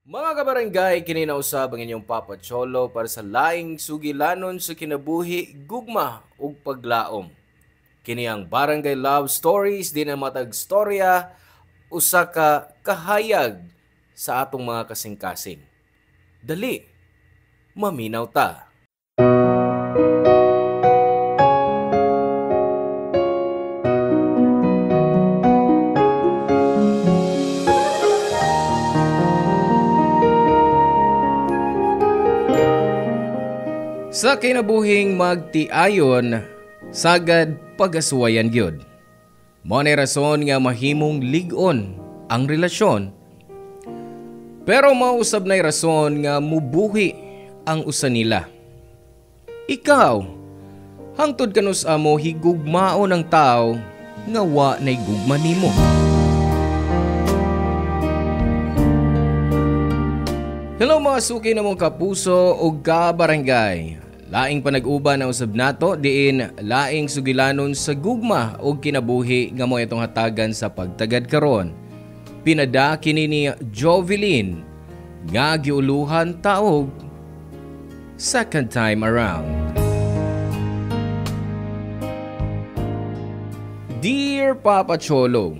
Mga kabarangay, kininausab ang inyong Papa Cholo para sa laing sugilanon sa kinabuhi, gugma ug paglaom. Kini ang Barangay Love Stories din ang matag storya usa ka kahayag sa atong mga kasing-kasing. Dali, maminaw ta. Sa kinabuhing magtiayon, sagad pagasuwayan gyud. Mao ni rason nga mahimong lig-on ang relasyon. Pero mausab nay rason nga mubuhi ang usa nila. Ikaw, hangtod kanus amo higugmaon ang tao nga wa nay gugma nimo. Hello mga suki na mong kapuso ug kabarangay. Laing panag-uban na usab nato diin laing sugilanon sa gugma ug kinabuhi nga mo itong hatagan sa pagtagad karon. Pinada kini ni Jovelyn nga giuluhan taog second time around. Dear Papa Cholo,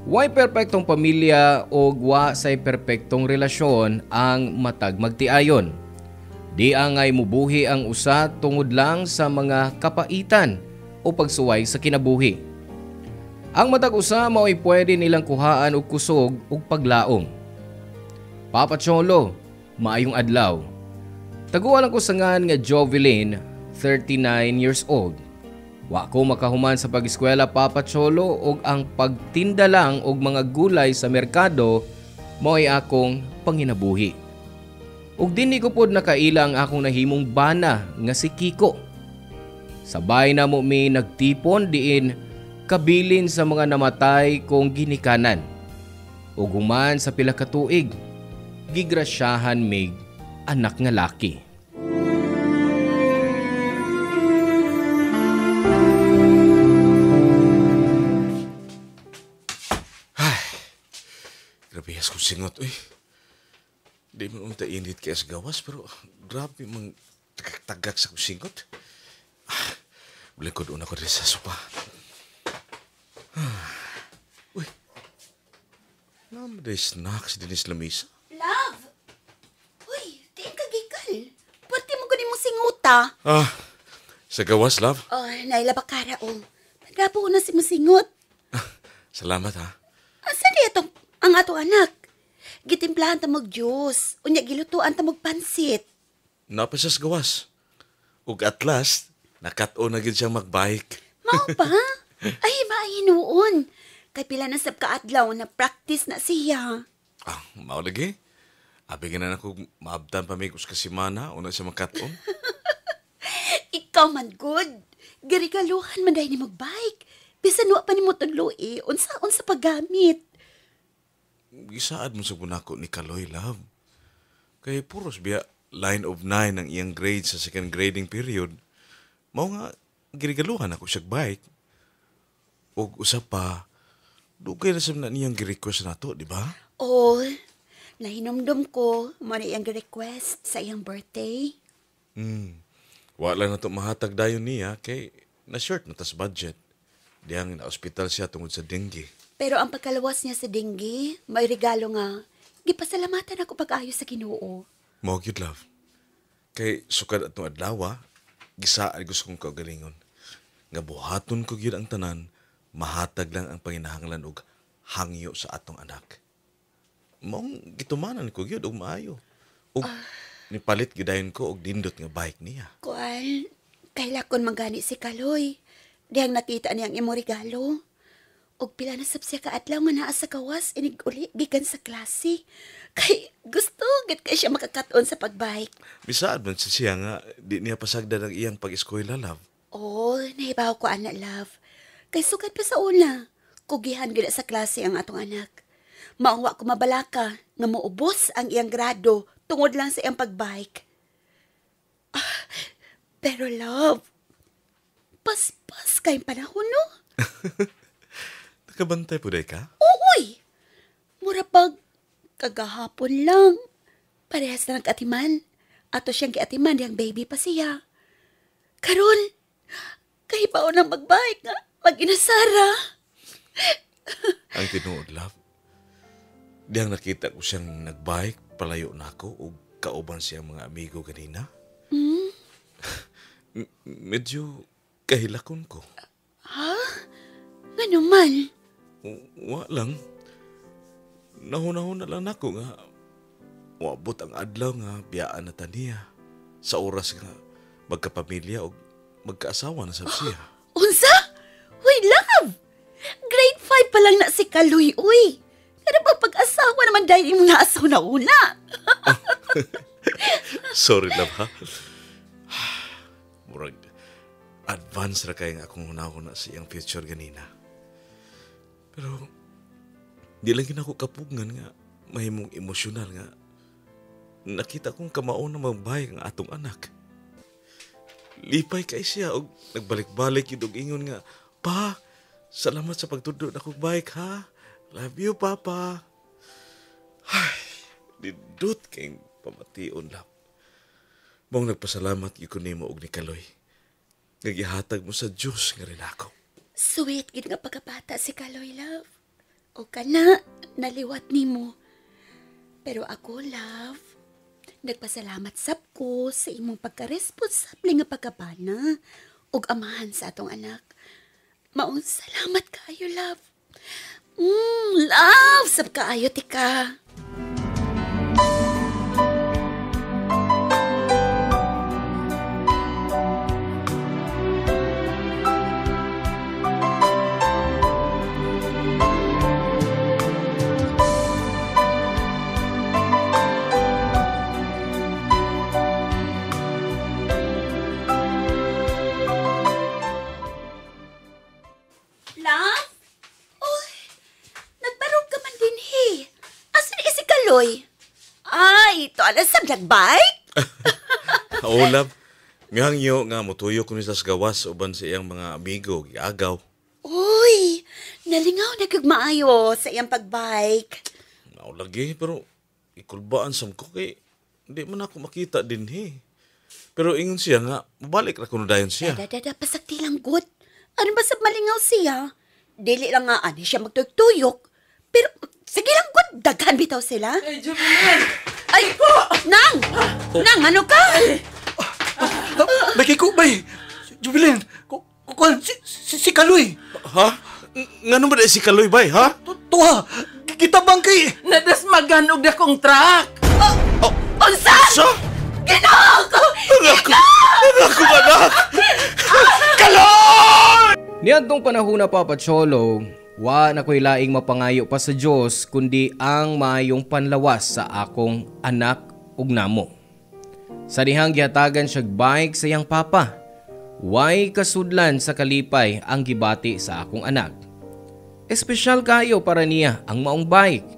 way perpektong pamilya o wa say perpektong relasyon ang matag magtiayon. Di angay mubuhi ang usa tungod lang sa mga kapaitan o pagsuway sa kinabuhi. Ang matag usa mao'y pwede nilang kuhaan og kusog ug paglaom. Papa Cholo, maayong adlaw. Taguan ko sa ngan nga Jovelyn, 39 years old. Wa ko makahuman sa pag-eskwela Papa Cholo ug ang pagtinda lang og mga gulay sa merkado mao'y akong panginabuhi. Ug dinhi ko pod nakaila ang akong nahimong bana nga si Kiko. Sabay na mo mi nagtipon diin kabilin sa mga namatay kong ginikanan. Ug human sa pila ka tuig, gigrasyahan mig anak nga laki. Grabe has kong singot, uy. Di man unta init kaya sa gawas, pero grabe mang tagak sa kong singot. Bulikod una ko rin sa sopa. Uy, naman day snacks din sa lamisa. Love! Uy, diin ka gikal. Pwerte mo ganin mo singuta. Sa gawas, love. Oh, naila ba kara o? Nagrapo ko na si masingot. Salamat, ha. Asan di itong ang ato anak? Gitimplahan ta mag-juice. Unya gilutuan ta mag-pansit. Napasas gawas. Ug at last, nakat-o na gid siyang magbike. Mao pa? Ay, mahinuon. Kay pila na sab kaadlaw na practice na siya. Mao lagi. Abi na ako maabdan pa mig uska semana una siya makat-on. Ikaw man good. Garigaluhan man dahil ni mag-bike. Bisan wa pa ni mo tudloi. Unsa paggamit. Gisaad mo sa kunako ni Kaloy, love. Kay puros biya line of 9 ang iyang grade sa second grading period. Mao nga, girigaluhan ako siya bike. O usap pa, dugay na sa na niyang gi-request na to, di ba? Oh, nahinomdom ko mo na iyang request sa iyang birthday. Wala na to mahatag dayon niya kay na-short na tas budget. Diyang na-hospital siya tungod sa dengue. Pero ang pagkalawas niya sa dengue, may regalo nga. Gipasalamatan ako pag-ayos sa Ginoo. Mao gyud, love. Kay sukad atong adlaw, gisaad gusto kong kaugalingon. Nga buhaton ko gyud ang tanan, mahatag lang ang panginahanglan og hangyo sa atong anak. Maong gitumanan ko gyud og maayo. Og nipalit gidayon ko og dindot nga bike niya. Kuan, kailakon magani si Kaloy. Diyang nakita niyang imo regalo. Og pila na sab siya kaadlaw nga naa sa gawas inig uli gikan sa klase. Kay gusto gid kay siya makakaton sa pagbike. Bisaad man siya nga di niya pasagdan ang iyang pag-eskwela, love. Oh, nahibaw ko anak love. Kay sugad pa sa una, kugihan gid sa klase ang atong anak. Maungwa ko mabalaka nga moubos ang iyang grado tungod lang sa iyang pagbike. Pero love, paspas kay panahon no? Nakabantay po day ka? Uy! Mura pag Kagahapon lang. Parehas na nag-atiman. Ato siyang giatiman diyang baby pa siya. Karon, kahibaon ng magbike nga, mag-inasara. Ang tinuod, love. Diyang nakita ko siyang nagbike, palayo na ako, o kauban siyang mga amigo kanina. Medyo kahilakon ko. Ha? Nga naman. Wa lang. Nahunahon na lang ako nga. Wabot ang adlaw nga biyaan na taniya. Sa oras nga magkapamilya o magkaasawa na sab siya. Unsa? Uy, love! Grade 5 pa lang na si Kaloy, uy. Ano ba pag-asawa naman dahil yung naasaw na una? Sorry, love, ha? Murag, advance ra kay nga akong hunahuna sa iyang future ganina. Pero, di lang ako kapugngan nga mahimong emosyonal nga nakita kong kamaon na magbahay ang atong anak. Lipay kay siya og nagbalik-balik yun og ingon nga, Pa, salamat sa pagtudlo na kong bike, ha? Love you, Papa. Ay, didot kayong pamation, love. Mong nagpasalamat yun ko nimo og ni Kaloy. Nagihatag mo sa Diyos nga rin ako. Sweet gid nga pagkabata si Kaloy, love. O kana, naliwat nimo. Pero ako, love, nagpasalamat sab ko sa imong pagka-responsable nga pagkabana ug amahan sa atong anak. Maong salamat kaayo, love. Love, sab kaayo tika. Love? Uy, nagbarog ka man din, he. Asan ni si Kaloy? Ay, ito alas sab nagbike? Oo, love. Ngangyo nga mutuyo ko ni sa gawas uban sa iyang mga amigo, giagaw. Uy, nalingaw na kag maayo sa iyang pagbike. Nao lagi, pero ikulbaan sam ko kay hindi man ako makita din, he. Pero ingon siya nga, mabalik ra kuno dayon siya. Dada, pasakti lang good. Ano ba sa malingaw siya? Dili lang nga ani siya magtuyok. Pero sige lang good, daghan bitaw sila. Ay, Jubilin! Ay, Nang! Nang, ano ka? Nakikubay! Jubilin! Si Kaloy! Ha? Ngano ba si Kaloy bay, ha? Tuwa! Kita bang kay... Nadasmagan og dakong truck. Unsa? Sa? Ginoo ko! Ako anak! Kaloy! Niadtong panahon na Papa Cholo, wa na ko'y laing mapangayo pa sa Diyos kundi ang maayong panlawas sa akong anak ug namo. Sa dihang gihatagan siyag bike sa iyang papa, way kasudlan sa kalipay ang gibati sa akong anak. Espesyal kayo para niya ang maong bike.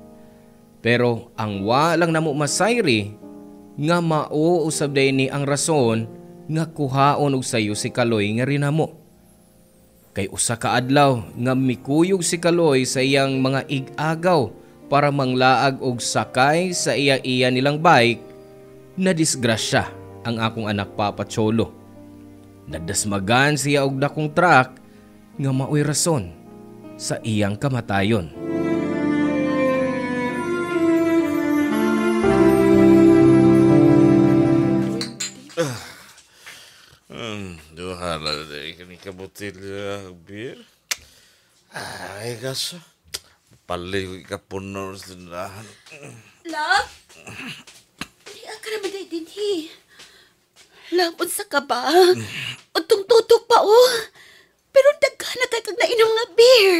Pero ang wa lang namo masayri nga mao usab ni ang rason nga kuhaon og sayo si Kaloy nga rinamo. Kay usa ka adlaw nga mikuyog si Kaloy sa iyang mga ig-agaw para manglaag og sakay sa iya nilang bike, na disgrasya ang akong anak Papa Cholo. Nadasmagan siya og dakong truck nga maoy rason sa iyang kamatayon. Duha na kini kabotilya beer. Ay, kaso. Pali ka puno sa tindahan. Love? Di ka naman day din, he. Love, unsa ka ba? Untong tutok pa, oh. Pero daghan na kay kag nainom nga beer.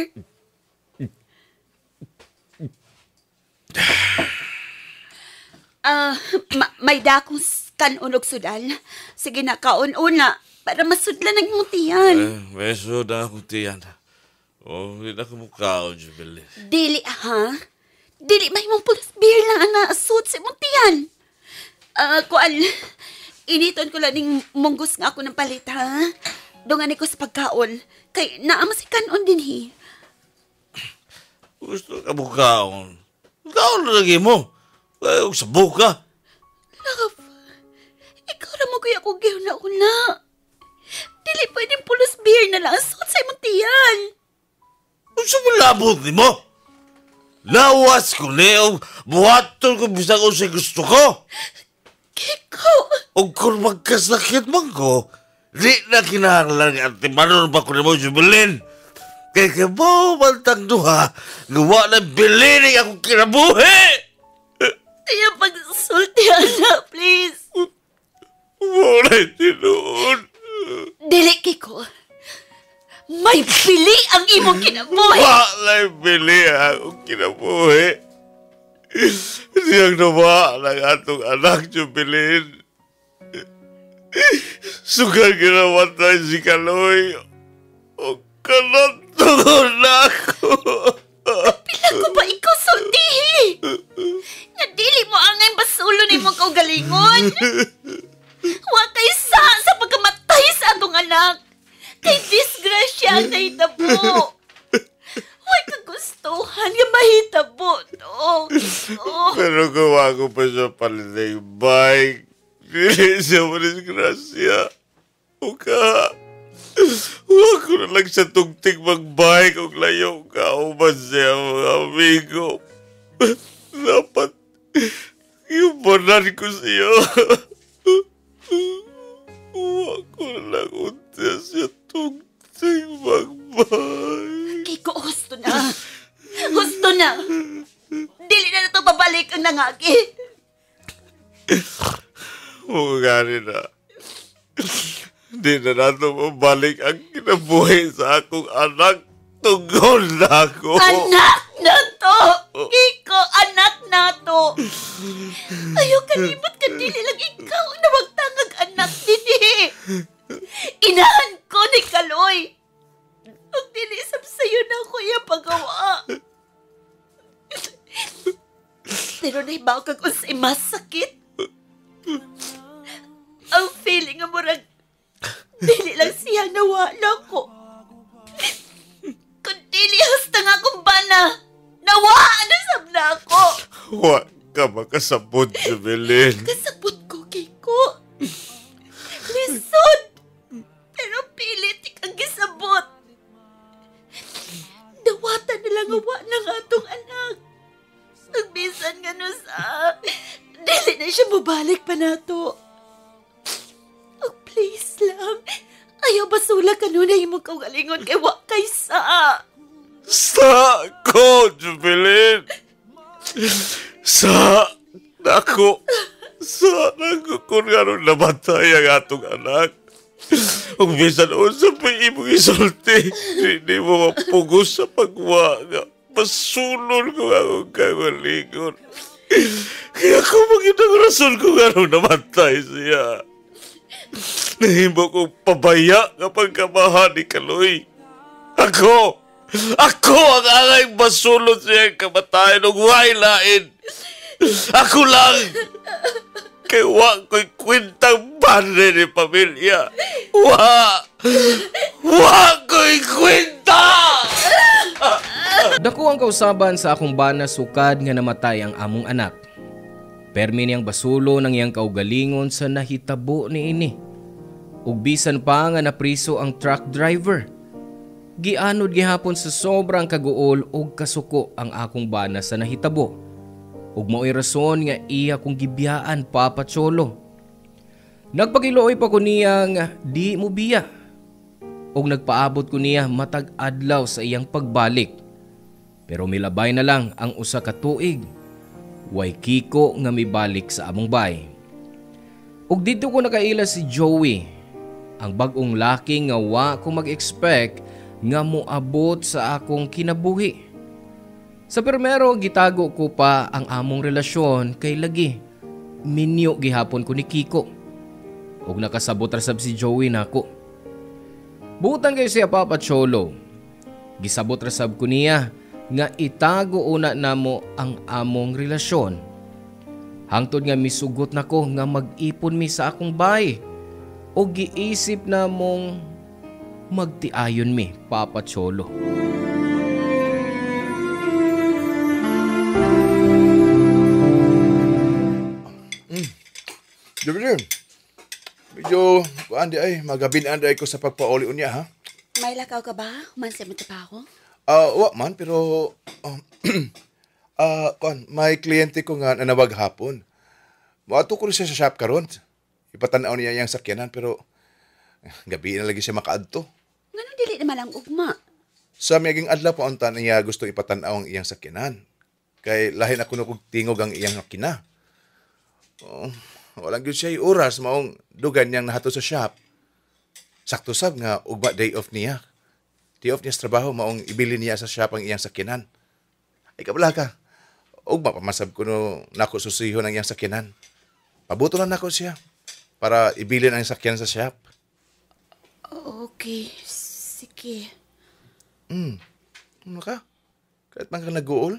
May dakong kanon og sudal. Sige na, kaon una para masudlan ang imong tiyan. Beso na akong tiyan. Hindi na ako mukhaon, Jubilee. Dili, ha? Dili, may mong pulos beer lang ang naasud sa imong tiyan. Kuan, initon ko lang ning munggos nga ako ng palit, ha? Dungan ko sa pagkaon. Kay naama si kanon din, he. Gusto ka mukhaon. Mukhaon na lagi mo. Sa buka. Love, ikaw ra mo kuya ko gihuna-una. Dili pwedeng pulos beer na lang ang suot sa imong tiyan. Sa malabot ni mo? Lawas ko niyo, buhaton ko bisang kung sa gusto ko. Kiko, O kung magkasakit man ko, di na kinahanglan at timanon ba ko ni mo, Jubilin? Kaya mo, bantang duha, gawa na bilin akong kinabuhi! ayaw pagsulti, anak, please. Wala'y tinuod. Dili, Kiko. May pili ang imong kinabuhi. Wala'y bili akong kinabuhi. Siyang nawa ng atong anak, Jubilin. Sugal ginamatay si Kaloy. O kanatungod na ako. Pila ko ba ikaw sultihi? Nadili mo angay basulo ni mong kaugalingon. Wa kay sa pagkamatay sa atong anak. Kay disgrasya ang nahitabo. Huwag kagustuhan nga mahitabo to. Oh. Pero gawa ko pa siya palit ng bike. Dili siya manisgrasya. O ka. Huwag ko na lang siya tugting mag-bike o layo ka uman siya mga amigo. Dapat iubanan ko siya. Huwag ko na lang unta siya tugting mag-bike. Kiko, gusto na. Gusto na. Dili na ito babalik ang nangagi. Mugani na. Di na nato mabalik ang kinabuhi sa akong anak. Tungkol na ako. Anak na to! Kiko, anak na to! Ayaw kalibot ka, dili lang ikaw na magtangag anak dini. Inahan ko ni Kaloy. Ang dinisap sa'yo na ko yung pagawa. Pero naibaw ka kung sa'y masakit. Ang feeling nga murag dili lang siya nawala ko. Kung dili hasta nga kung bana, nawaan na sab na ako. Huwag ka makasabot, Jubilin. Kasabot ko, Kiko. Lisod. Pero pilit ikang gisabot. Dawatan na lang awa ng atong anak. Nagbisan nga no sa... Dili na siya mabalik pa nato. Oh, please lang. Ayaw basula ka nun na imong kaugalingon kay wa kay sa. Sa ko, Jubilin. Sa nako. Sa nako kung gano'n namatay ang atong anak. Kung bisan unsa pa imong isulti, hindi mo mapugos sa pagwaga. Masulol ko akong kagalingon. Kaya ko magandang rason kung gano'n namatay siya. Nahimo kong pabaya kapag kamahan ni Kaloy. Ako ang angay masulot siya ang kamatayan ng way lain. Ako lang. Kaya wa ko'y kwintang bande ni pamilya. Wa ko'y kwinta! Dako ang kausaban sa akong bana sukad nga namatay ang among anak. Permi niyang basulo ng iyang kaugalingon sa nahitabo ni ini. Ug bisan pa nga napriso ang truck driver. Gianod gihapon sa sobrang kaguol ug kasuko ang akong bana sa nahitabo. Ug mao'y rason nga iya kong gibiyaan, Papa Cholo. Nagpagiluoy pa ko niya nga di mo biya. Ug nagpaabot ko niya matag adlaw sa iyang pagbalik. Pero milabay na lang ang usa ka tuig. Way Kiko nga mibalik sa among bay. Ug dito ko nakaila si Joey, ang bagong laki nga wa ko mag-expect nga moabot sa akong kinabuhi. Sa permero gitago ko pa ang among relasyon kay lagi minyo gihapon ko ni Kiko. Ug nakasabot ra sab si Joey nako. Butan kay siya, Papa Cholo. Gisabot ra sab ko niya nga itago una namo ang among relasyon. Hangtod nga misugot nako nga mag-ipon mi sa akong bay. O giisip na mong magtiayon mi, Papa Cholo. Jubilin, medyo, kuan di ay, magabinaan di ay ko sa pagpauli unya, ha? May lakaw ka ba? Human sa mo trabaho? Wa man, pero, kuan, may kliyente ko nga nanawag hapon. Maato ko rin siya sa shop karon. Ipatanaw niya yung sakyanan, pero, gabi na lagi siya makaadto. Ngano dili naman ang ugma? Sa miyaging adlaw pa unta niya gusto ipatanaw ang iyang sakyanan. Kay lahin ako na kog tingog ang iyang makina. Walang gyud siya oras maong dugan niyang nahato sa shop. Sakto sab nga ugma day off niya. Day off niya sa trabaho maong ibili niya sa shop ang iyang sakyanan. Ay kabala ka. Ugma pamasab ko no nako susiho ng iyang sakyanan. Pabuto lang nako siya para ibili ang sakyanan sa shop. Okay, sige. Ano ka? Kahit man ka nag-uol?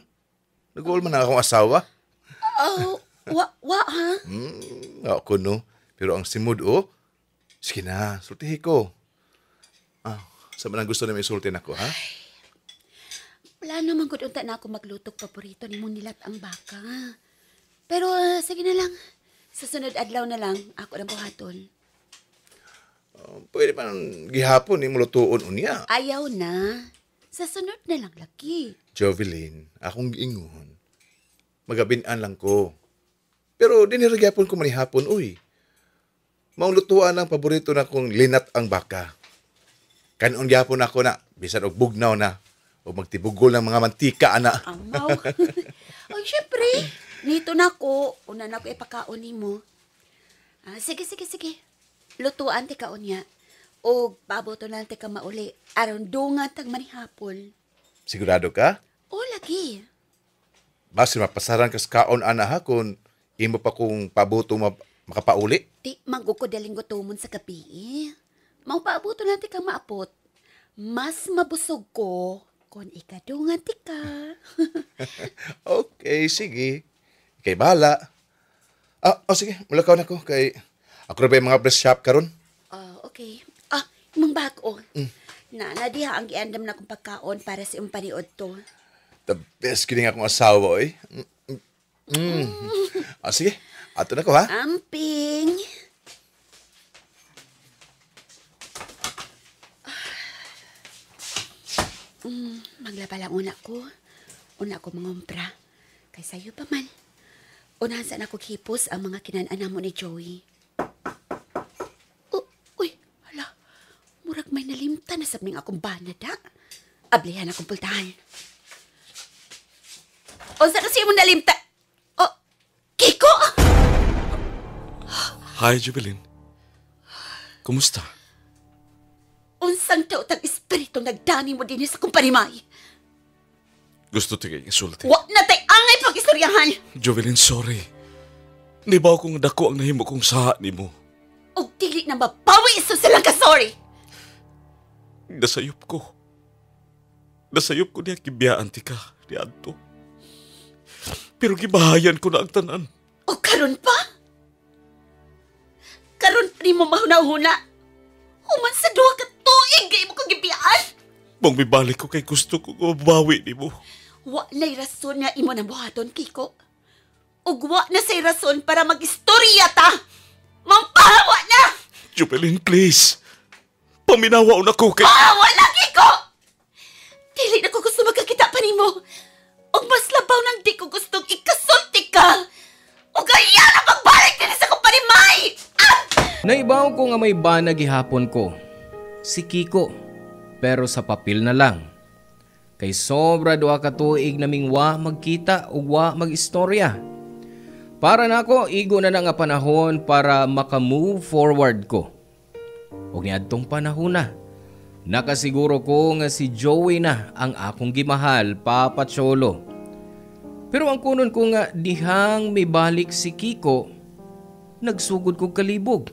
Nag-uol man na akong asawa? Oh, ha? Ako no. Pero ang simod o, sige na, sultihin ko. Sa manang gusto na may sultin ako, ha? Wala naman gud unta na ako maglutok paborito ni mo nilat ang baka. Pero sige na lang. Sa sunod adlaw na lang ako nang buhaton. Pwede pa nang gihapon ni mulutuon unya. Ayaw na. Sa sunod na lang laki. Jovelyn, akong giingon. Magabinan lang ko. Pero dinirigapon ko manihapon, uy. Maulutuan ang paborito na kong linat ang baka. Kanon gyapon ako na, bisan og bugnaw na, o magtibugol ng mga mantika, ana. Amaw. Ay, syempre. Nito na ko. Una na ko ipakaon ni mo. Sige. Lutuan ti kaon niya. O paboto na ti ka mauli. Aron dungan tag manihapon. Sigurado ka? O, lagi. Basta mapasaran ka sa kaon, ana ha, kung imo pa kung pabuto makapauli. Ti, manggukodaling gutumon sa gabi. Mau paabuto na ti ka maapot. Mas mabusog ko kung ikadungan ti ka. Okay, sige. Kay bahala. Sige, mulakaw na ko. Kay ako na ba yung mga breast shop karon? Okay. Imong bago. Na diha ang giandam na kong pagkaon para sa imong paniod to. The best kining akong asawa, eh. Sige, ato na ko, ha? Amping. Maglaba lang una ko. Una ko mangumpra. Kay sayo pa man. Unahan saan ako hipos ang mga kinanan mo ni Joey. Uy, hala. Murag may nalimta na sabing akong banada. Ablihan akong pultahan. O saan siya mo nalimta? Kiko! Hi, Jubilin. Kumusta? Unsang taot ang espiritu nagdani mo din sa kumpanimay. Gusto tigay isulti. Wa na tay angay pag-istoryahan. Jubilin, sorry. Di ba akong dako ang nahimo kong saha ni mo? O dili na mabawi iso silang ka-sorry. Nasayop ko. Nasayop ko niya kibiyaan ti ka ni Anto. Pero gibahayan ko na ang tanan. O karon pa? Karon pa ni mo mahuna-huna. Human sa duha ka tuig kay mo kong gibiyaan. Mong bibalik ko kay gusto ko mabawi ni mo. Wa na'y rason nga imo nang buhaton, Kiko. Ug wa na say rason para mag-istorya ta. Mampahawa na! Jubilin, please. Paminawa na ko kay... Wala, Kiko! Dili na ko gusto magkakita pa nimo. Ug mas labaw nang di ko gustong ikasulti ka. Ug ayaw na magbalik din sa kumpanimay! Naibaw ko nga may bana gihapon ko. Si Kiko. Pero sa papel na lang. Kay sobra duha ka tuig naming wa magkita ug wa mag-istorya. Para nako igo na nga panahon para maka-move forward ko. Ug niadtong panahon na, nakasiguro ko nga si Joey na ang akong gimahal, Papa Cholo. Pero ang kunon ko nga dihang may balik si Kiko, nagsugod ko kalibog.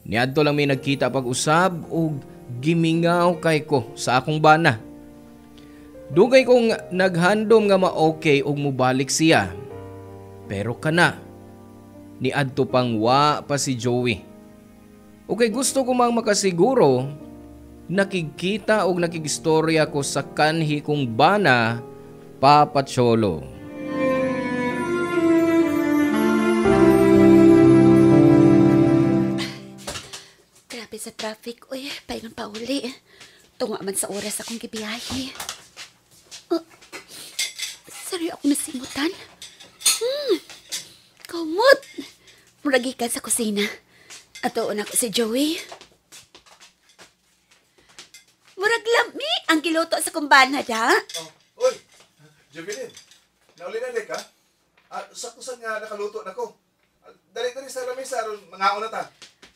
Niadto lang may nagkita pag-usab ug gimingaw kay ko sa akong bana. Dugay kong naghandom nga ma-okay ug mubalik siya. Pero kana, niadto pang wa pa si Joey. O kay gusto ko mang makasiguro, nakikita o nakigistorya ko sa kanhi kong bana, Papa Cholo. sa traffic. Uy, paingon pa uli. Tunga man sa oras akong gibiyahe. Sorry ako nasimutan. Kumot. Muragi ka sa kusina. Atoon ako si Joey. Murag lami ang giluto sa kumbana, da? Uy, Jubilin, nauli na ka? Sakto nga nakaluto na ko. Dali-dali sa lamesa, mga una ta.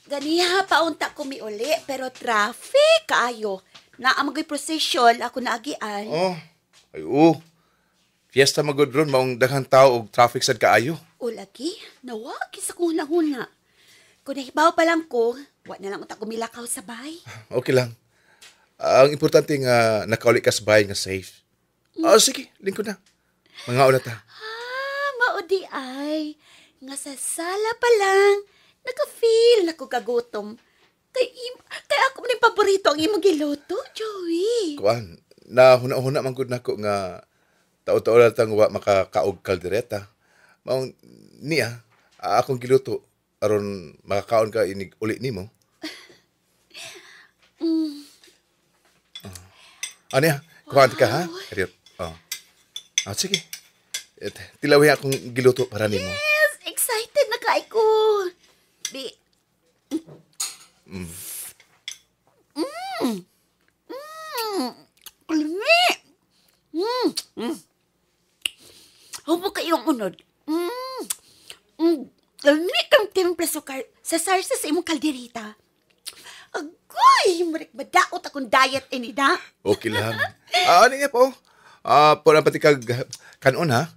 Ganiha, paunta ko mi uli, pero traffic kaayo. Naamagoy procession, ako naagian. Ay oo. Fiesta magod ron, maong daghang tao og traffic sad kaayo. O lagi, nawagi sa kung huna-huna. Kung nahibaw pa lang ko, wa na lang utak kumilakaw sa bahay. Okay lang. Ang importante nga nakauli ka sa bahay nga safe. Sige, lingkod na. Mga una ta. Maudi ay. Nga sa sala pa lang, naka-feel na ko kagutom. Kay ako man yung paborito ang imong giluto, Joey. Kuan, nahuna-huna man gud nako nga tao-tao lang tang wa makakaog kaldereta. Maong niya, akong giluto aron makakaon ka inig uli nimo. Ano ya? Kuhan ka ha? Ariot. Sige. Tilawi akong giluto para nimo. Yes, excited na kay ko. Di. Kalmi. Hubo kayong unod. Kalmi kang timpla sukar sa sarsa sa imong kalderita. Agoy, marik madaot akong diet inida. Okay lang. Ano niya po? Po na pati kag kanon ha?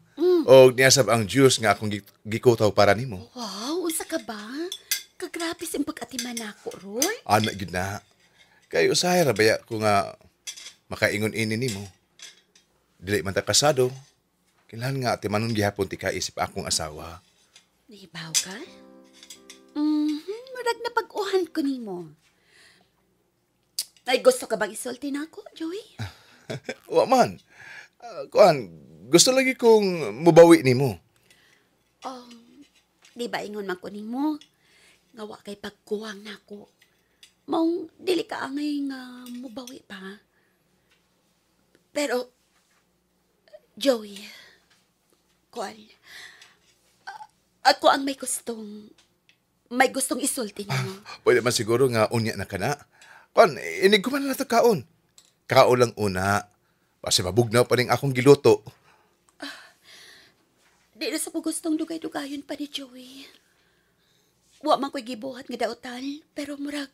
O niyasab ang juice nga akong gikutaw para nimo. Wow, usa ka ba? Kagrabe sa pag-atiman nako, Roy. Ana gyud na. Kay usahay ra baya ko nga makaingon ini nimo. Dili man ta kasado. Kinahanglan nga atimanon gihapon ti kaisip akong asawa. Nahibaw ka? Marag na pag-uhan ko nimo. Ay, gusto ka bang isulti na ako, Joey? Wa man. Kuan, gusto lagi kong mubawi nimo. Di ba ingon man ko nimo? Nga wa kay pagkuwang na ako. Maong dili ka angay nga mubawi pa. Pero, Joey, kuan, ako ang may gustong isulti nimo. Pwede man siguro nga unya na kana. Kuan, inig ko man na kaon. Kaon lang una. Kasi mabugnaw pa rin akong giluto. Di na sa gustong dugay-dugayon pa ni Joey. Wa man ko'y gibuhat nga daotan, pero murag,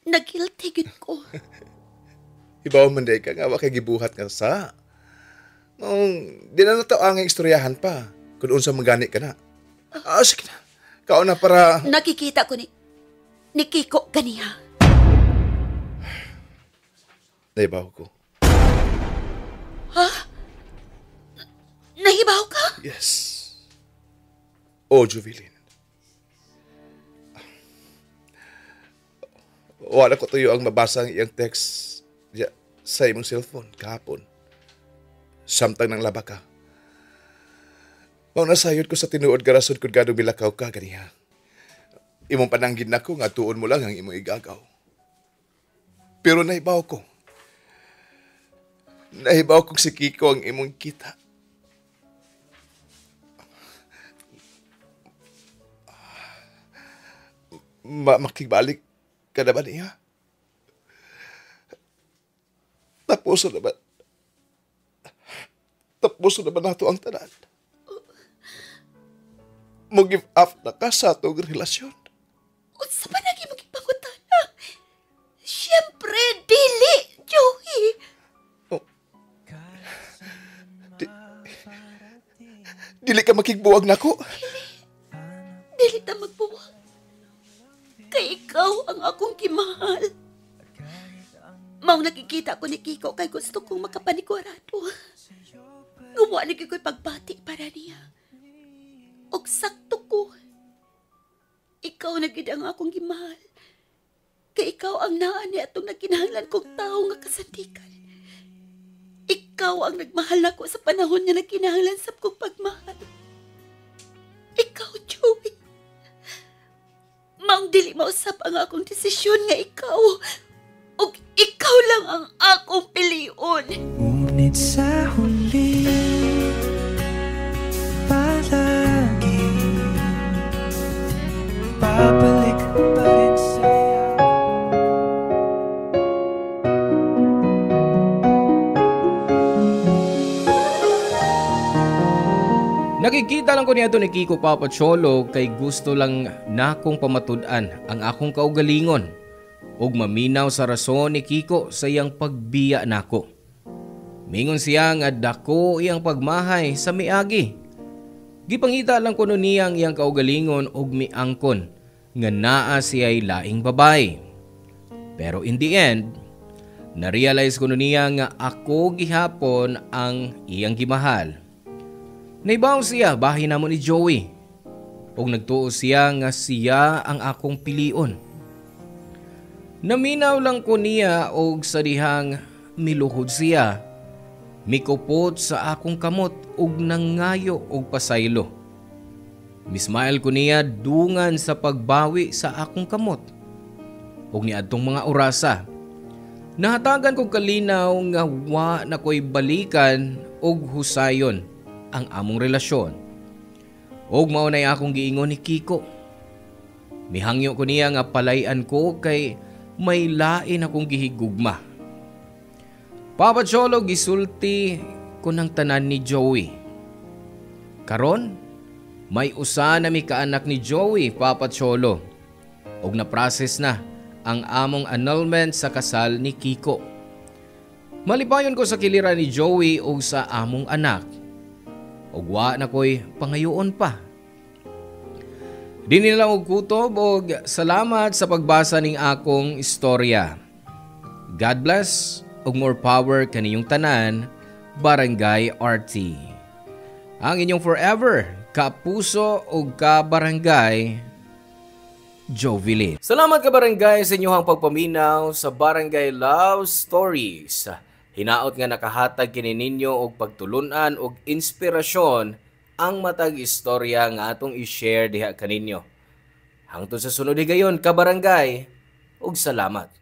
nag-guilty gid ko. Ibaw man day ka nga, wakay gibuhat nga sa. Di na nato ang istoryahan pa. Kung unsa magani ka na. Sige na. Kaon na para... Nakikita ko ni Kiko ganiha. Naibaw ko. Ha? Nahibaw ka? Yes. Jubilin. Wala ko tuyo ang mabasa ang iyang text sa imong cellphone kahapon. Samtang nang laba ka. Mao nasayod ko sa tinuod garasod kung gano'ng milakaw ka ganiha. Imong pananggid na ko nga tuon mo lang ang imong igagaw. Pero nahibaw ko. Nahibaw kong si Kiko ang imong kita. Makibalik ka na ba niya? Tapos na ba nato ang tanan? Mo give up na ka sa atong relasyon? Unsa ba naging magipangutana? Siyempre, dili, Joey. Dili ka makigbuwag na ko? Dili ta magbuwag. Kay ikaw ang akong kimahal. Maong nakikita ko ni Kiko kay gusto kong makapanigurado. Gumawa ni Kiko'y pagbati para niya. Og sakto ko. Ikaw na gid ang akong gimahal. Kay ikaw ang naa ni atong nakinahanglan kong tao nga kasandikan. Ikaw ang nagmahal nako sa panahon nga nakinahanglan sa kong pagmahal. Ikaw, Joey. Maong dili mausap ang akong desisyon nga ikaw. Ug ikaw lang ang akong pilion. Ngunit sa huli, palagi babalik pa rin sa'yo. Nakikita lang ko niya ni Kiko Papa Cholo kay gusto lang na akong pamatud-an ang akong kaugalingon ug maminaw sa rason ni Kiko sa iyang pagbiya nako. Mingon siya nga dako iyang pagmahay sa miagi. Gipangita lang ko niyang iyang kaugalingon ug miangkon nga naa siya'y laing babae. Pero in the end, na-realize ko niya nga ako gihapon ang iyang gimahal. Naibaw siya bahin namo ni Joey ug nagtuo siya nga siya ang akong pilion. Naminaw lang ko niya og sa dihang miluhod siya, mikupot sa akong kamot ug nangayo og pasaylo. Mismail ko niya dungan sa pagbawi sa akong kamot ug niadtong mga orasa. Nahatagan kog kalinaw nga wa na ko'y balikan og husayon ang among relasyon. Og maunay akong giingon ni Kiko. Mihangyo ko niya nga palayan ko kay may lain akong gihigugma. Papa Cholo, gisulti ko ng tanan ni Joey. Karon, may usa na mi kaanak ni Joey, Papa Cholo. Og na-process na ang among annulment sa kasal ni Kiko. Malipayon ko sa kilira ni Joey o sa among anak. Og wa na ko'y pangayoon pa. Di nila og kutob og salamat sa pagbasa ning akong istorya. God bless og more power kaniyong tanan, Barangay RT. Ang inyong forever kapuso og kabarangay, Jovelyn. Salamat ka barangay sa inyong pagpaminaw sa Barangay Love Stories. Hinaot nga nakahatag kini ninyo og pagtulunan og inspirasyon ang matag istorya nga atong i-share diha kaninyo. Hangtod sa sunod higayon ka barangay ug salamat.